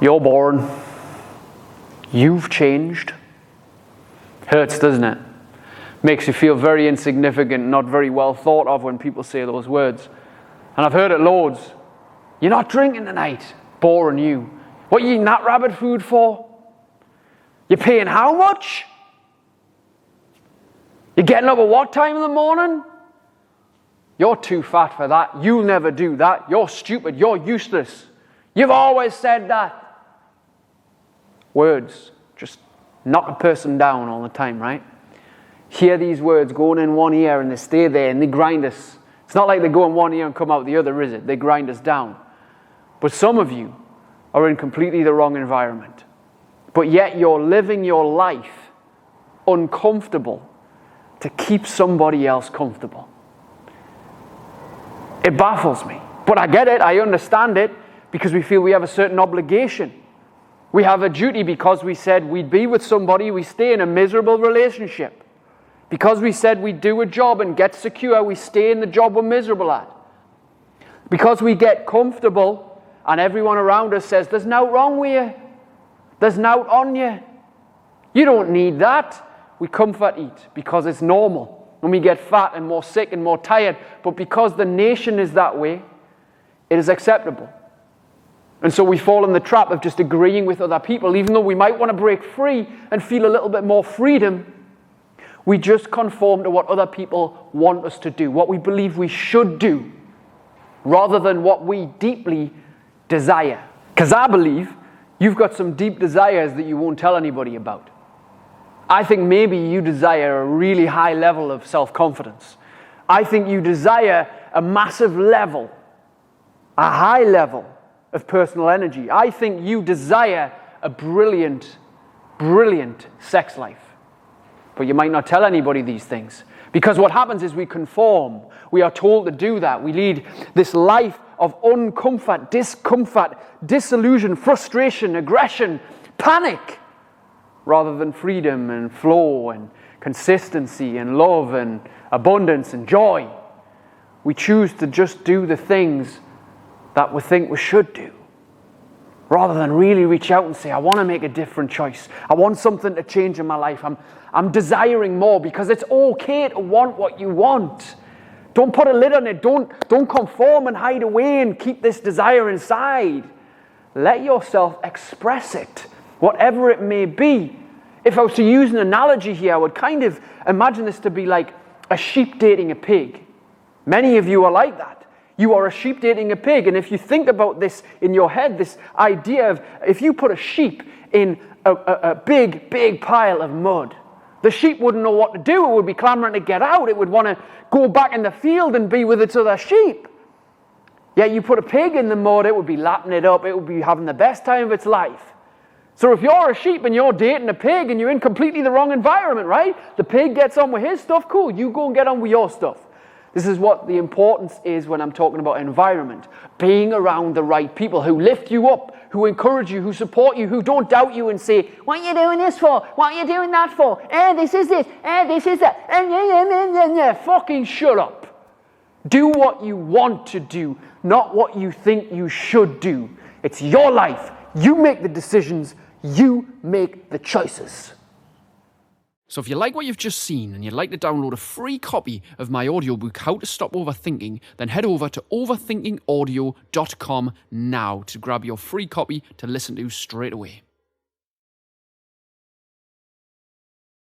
You're boring. You've changed. Hurts, doesn't it? Makes you feel very insignificant, not very well thought of when people say those words. And I've heard it loads. You're not drinking tonight. Boring you. What are you eating that rabbit food for? You're paying how much? You're getting up at what time in the morning? You're too fat for that. You'll never do that. You're stupid. You're useless. You've always said that. Words just knock a person down all the time, right? Hear these words going in one ear and they stay there and they grind us. It's not like they go in one ear and come out the other, is it? They grind us down. But some of you are in completely the wrong environment. But yet you're living your life uncomfortable to keep somebody else comfortable. It baffles me. But I get it, I understand it, because we feel we have a certain obligation. We have a duty because we said we'd be with somebody, we stay in a miserable relationship. Because we said we'd do a job and get secure, we stay in the job we're miserable at. Because we get comfortable and everyone around us says, there's nought wrong with you. There's nought on you. You don't need that. We comfort eat because it's normal. And we get fat and more sick and more tired. But because the nation is that way, it is acceptable. And so we fall in the trap of just agreeing with other people, even though we might want to break free and feel a little bit more freedom. We just conform to what other people want us to do, what we believe we should do, rather than what we deeply desire. Because I believe you've got some deep desires that you won't tell anybody about. I think maybe you desire a really high level of self-confidence. I think you desire a massive level, a high level of personal energy. I think you desire a brilliant, brilliant sex life. But you might not tell anybody these things. Because what happens is we conform. We are told to do that. We lead this life of uncomfort, discomfort, disillusion, frustration, aggression, panic, rather than freedom and flow and consistency and love and abundance and joy. We choose to just do the things that we think we should do, rather than really reach out and say, I want to make a different choice. I want something to change in my life. I'm desiring more, because it's okay to want what you want. Don't put a lid on it. Don't conform and hide away and keep this desire inside. Let yourself express it, whatever it may be. If I was to use an analogy here, I would kind of imagine this to be like a sheep dating a pig. Many of you are like that. You are a sheep dating a pig. And if you think about this in your head, this idea of if you put a sheep in a big, big pile of mud, the sheep wouldn't know what to do. It would be clamoring to get out. It would want to go back in the field and be with its other sheep. Yet you put a pig in the mud, it would be lapping it up. It would be having the best time of its life. So if you're a sheep and you're dating a pig and you're in completely the wrong environment, right? The pig gets on with his stuff, cool. You go and get on with your stuff. This is what the importance is when I'm talking about environment. Being around the right people who lift you up, who encourage you, who support you, who don't doubt you and say, what are you doing this for? What are you doing that for? This is this. This is that. Fucking shut up. Do what you want to do, not what you think you should do. It's your life. You make the decisions. You make the choices. So if you like what you've just seen and you'd like to download a free copy of my audiobook, How to Stop Overthinking, then head over to overthinkingaudio.com now to grab your free copy to listen to straight away.